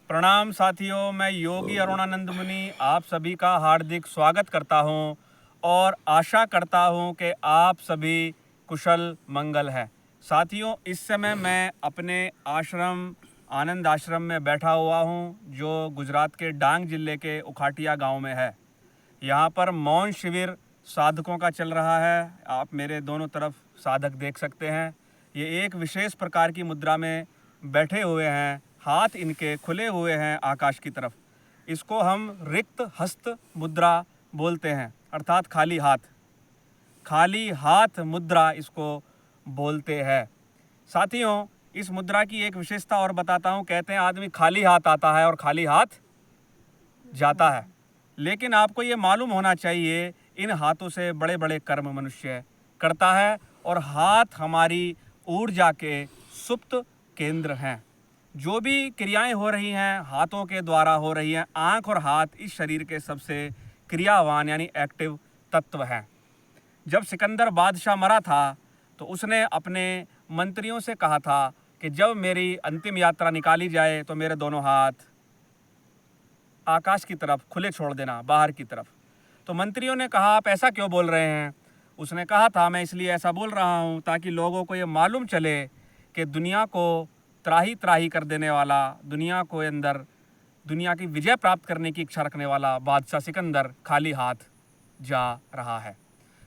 प्रणाम साथियों, मैं योगी अरुणानंद मुनि आप सभी का हार्दिक स्वागत करता हूं और आशा करता हूं कि आप सभी कुशल मंगल हैं। साथियों, इस समय मैं अपने आश्रम आनंद आश्रम में बैठा हुआ हूं, जो गुजरात के डांग ज़िले के उखाटिया गांव में है। यहाँ पर मौन शिविर साधकों का चल रहा है। आप मेरे दोनों तरफ साधक देख सकते हैं। ये एक विशेष प्रकार की मुद्रा में बैठे हुए हैं, हाथ इनके खुले हुए हैं आकाश की तरफ। इसको हम रिक्त हस्त मुद्रा बोलते हैं, अर्थात खाली हाथ मुद्रा इसको बोलते हैं। साथियों, इस मुद्रा की एक विशेषता और बताता हूँ। कहते हैं आदमी खाली हाथ आता है और खाली हाथ जाता है, लेकिन आपको ये मालूम होना चाहिए इन हाथों से बड़े बड़े कर्म मनुष्य करता है और हाथ हमारी ऊर्जा के सुप्त केंद्र हैं। जो भी क्रियाएं हो रही हैं हाथों के द्वारा हो रही हैं। आँख और हाथ इस शरीर के सबसे क्रियावान यानी एक्टिव तत्व हैं। जब सिकंदर बादशाह मरा था तो उसने अपने मंत्रियों से कहा था कि जब मेरी अंतिम यात्रा निकाली जाए तो मेरे दोनों हाथ आकाश की तरफ खुले छोड़ देना, बाहर की तरफ। तो मंत्रियों ने कहा, आप ऐसा क्यों बोल रहे हैं? उसने कहा था, मैं इसलिए ऐसा बोल रहा हूँ ताकि लोगों को ये मालूम चले कि दुनिया को त्राही त्राही कर देने वाला, दुनिया को अंदर दुनिया की विजय प्राप्त करने की इच्छा रखने वाला बादशाह सिकंदर खाली हाथ जा रहा है।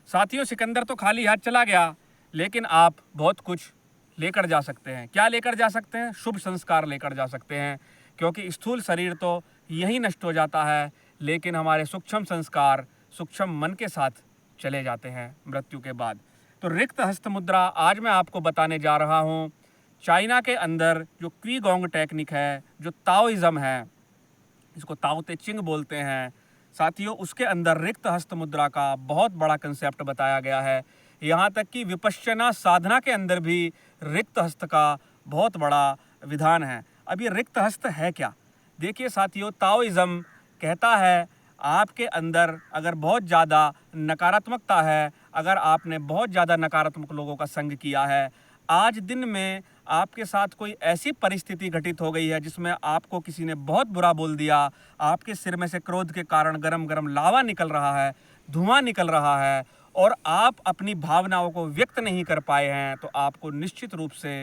साथियों, सिकंदर तो खाली हाथ चला गया, लेकिन आप बहुत कुछ लेकर जा सकते हैं। क्या लेकर जा सकते हैं? शुभ संस्कार लेकर जा सकते हैं, क्योंकि स्थूल शरीर तो यही नष्ट हो जाता है, लेकिन हमारे सूक्ष्म संस्कार सूक्ष्म मन के साथ चले जाते हैं मृत्यु के बाद। तो रिक्त हस्त मुद्रा आज मैं आपको बताने जा रहा हूँ। चाइना के अंदर जो क्वी-गोंग टेक्निक है, जो ताओइज़्म है, इसको ताओ ते चिंग बोलते हैं साथियों, उसके अंदर रिक्त हस्त मुद्रा का बहुत बड़ा कंसेप्ट बताया गया है। यहाँ तक कि विपश्यना साधना के अंदर भी रिक्त हस्त का बहुत बड़ा विधान है। अब ये रिक्त हस्त है क्या? देखिए साथियों, ताओइज़्म कहता है आपके अंदर अगर बहुत ज़्यादा नकारात्मकता है, अगर आपने बहुत ज़्यादा नकारात्मक लोगों का संग किया है, आज दिन में आपके साथ कोई ऐसी परिस्थिति घटित हो गई है जिसमें आपको किसी ने बहुत बुरा बोल दिया, आपके सिर में से क्रोध के कारण गरम गरम लावा निकल रहा है, धुआं निकल रहा है और आप अपनी भावनाओं को व्यक्त नहीं कर पाए हैं, तो आपको निश्चित रूप से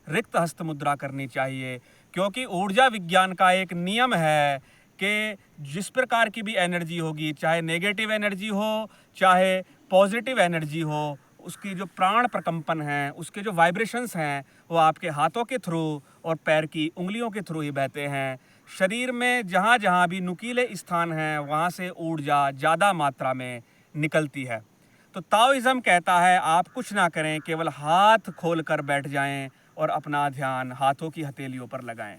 रिक्त हस्त मुद्रा करनी चाहिए। क्योंकि ऊर्जा विज्ञान का एक नियम है कि जिस प्रकार की भी एनर्जी होगी, चाहे नेगेटिव एनर्जी हो चाहे पॉजिटिव एनर्जी हो, उसकी जो प्राण प्रकंपन हैं, उसके जो वाइब्रेशंस हैं, वो आपके हाथों के थ्रू और पैर की उंगलियों के थ्रू ही बहते हैं। शरीर में जहाँ जहाँ भी नुकीले स्थान हैं, वहाँ से ऊर्जा ज़्यादा मात्रा में निकलती है। तो ताओइज़्म कहता है आप कुछ ना करें, केवल हाथ खोल कर बैठ जाएं और अपना ध्यान हाथों की हथेलियों पर लगाएं।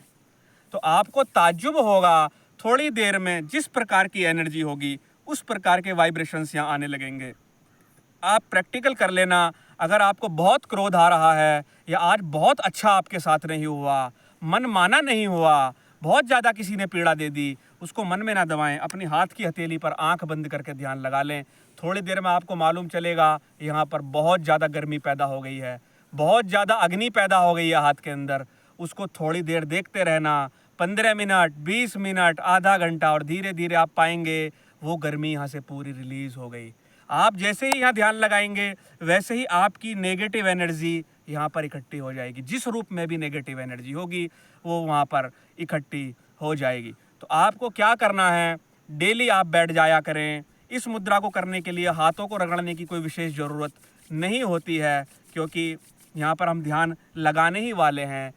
तो आपको ताज्जुब होगा, थोड़ी देर में जिस प्रकार की एनर्जी होगी उस प्रकार के वाइब्रेशंस यहाँ आने लगेंगे। आप प्रैक्टिकल कर लेना। अगर आपको बहुत क्रोध आ रहा है या आज बहुत अच्छा आपके साथ नहीं हुआ, मन माना नहीं हुआ, बहुत ज़्यादा किसी ने पीड़ा दे दी, उसको मन में ना दबाएं, अपनी हाथ की हथेली पर आंख बंद करके ध्यान लगा लें। थोड़ी देर में आपको मालूम चलेगा यहाँ पर बहुत ज़्यादा गर्मी पैदा हो गई है, बहुत ज़्यादा अग्नि पैदा हो गई है हाथ के अंदर। उसको थोड़ी देर देखते रहना, 15 मिनट, 20 मिनट, आधा घंटा, और धीरे धीरे आप पाएंगे वो गर्मी यहाँ से पूरी रिलीज़ हो गई। आप जैसे ही यहाँ ध्यान लगाएंगे वैसे ही आपकी नेगेटिव एनर्जी यहाँ पर इकट्ठी हो जाएगी। जिस रूप में भी नेगेटिव एनर्जी होगी वो वहाँ पर इकट्ठी हो जाएगी। तो आपको क्या करना है, डेली आप बैठ जाया करें। इस मुद्रा को करने के लिए हाथों को रगड़ने की कोई विशेष ज़रूरत नहीं होती है, क्योंकि यहाँ पर हम ध्यान लगाने ही वाले हैं।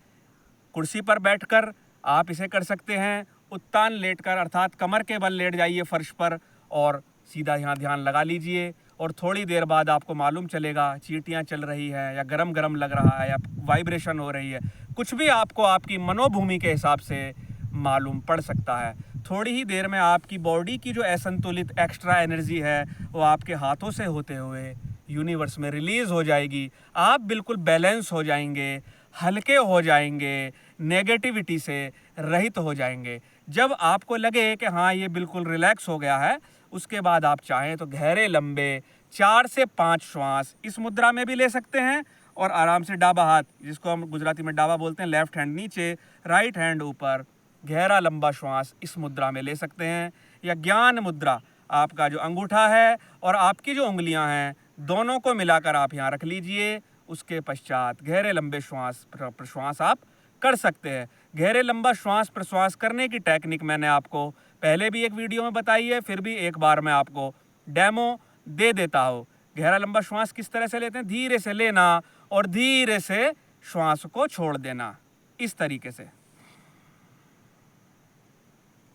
कुर्सी पर बैठकर आप इसे कर सकते हैं, उत्तान लेटकर अर्थात कमर के बल लेट जाइए फर्श पर और सीधा यहाँ ध्यान लगा लीजिए। और थोड़ी देर बाद आपको मालूम चलेगा चींटियाँ चल रही है या गरम गरम लग रहा है या वाइब्रेशन हो रही है, कुछ भी आपको आपकी मनोभूमि के हिसाब से मालूम पड़ सकता है। थोड़ी ही देर में आपकी बॉडी की जो असंतुलित एक्स्ट्रा एनर्जी है वो आपके हाथों से होते हुए यूनिवर्स में रिलीज़ हो जाएगी। आप बिल्कुल बैलेंस हो जाएंगे, हल्के हो जाएंगे, नेगेटिविटी से रहित हो जाएंगे। जब आपको लगे कि हाँ ये बिल्कुल रिलैक्स हो गया है, उसके बाद आप चाहें तो गहरे लंबे 4 से 5 श्वास इस मुद्रा में भी ले सकते हैं और आराम से डाबा हाथ, जिसको हम गुजराती में डाबा बोलते हैं, लेफ्ट हैंड नीचे, राइट हैंड ऊपर, गहरा लंबा श्वास इस मुद्रा में ले सकते हैं। या ज्ञान मुद्रा, आपका जो अंगूठा है और आपकी जो उंगलियां हैं दोनों को मिलाकर आप यहाँ रख लीजिए। उसके पश्चात गहरे लंबे श्वास प्रश्वास आप कर सकते हैं। गहरे लंबा श्वास प्रश्वास करने की टेक्निक मैंने आपको पहले भी एक वीडियो में बताई है, फिर भी एक बार मैं आपको डेमो दे देता हूँ। गहरा लंबा श्वास किस तरह से लेते हैं, धीरे से लेना और धीरे से श्वास को छोड़ देना। इस तरीके से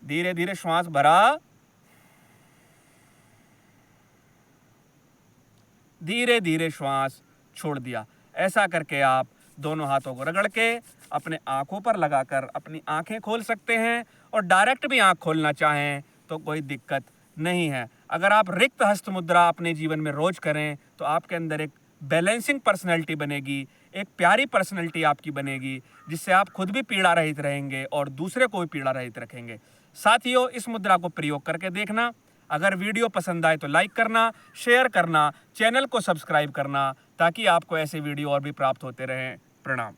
धीरे धीरे श्वास भरा, धीरे धीरे श्वास छोड़ दिया। ऐसा करके आप दोनों हाथों को रगड़ के अपने आंखों पर लगाकर अपनी आंखें खोल सकते हैं, और डायरेक्ट भी आंख खोलना चाहें तो कोई दिक्कत नहीं है। अगर आप रिक्त हस्त मुद्रा अपने जीवन में रोज करें तो आपके अंदर एक बैलेंसिंग पर्सनैलिटी बनेगी, एक प्यारी पर्सनैलिटी आपकी बनेगी, जिससे आप खुद भी पीड़ा रहित रहेंगे और दूसरे को भी पीड़ा रहित रखेंगे। साथियों, इस मुद्रा को प्रयोग करके देखना। अगर वीडियो पसंद आए तो लाइक करना, शेयर करना, चैनल को सब्सक्राइब करना, ताकि आपको ऐसे वीडियो और भी प्राप्त होते रहें। प्रणाम।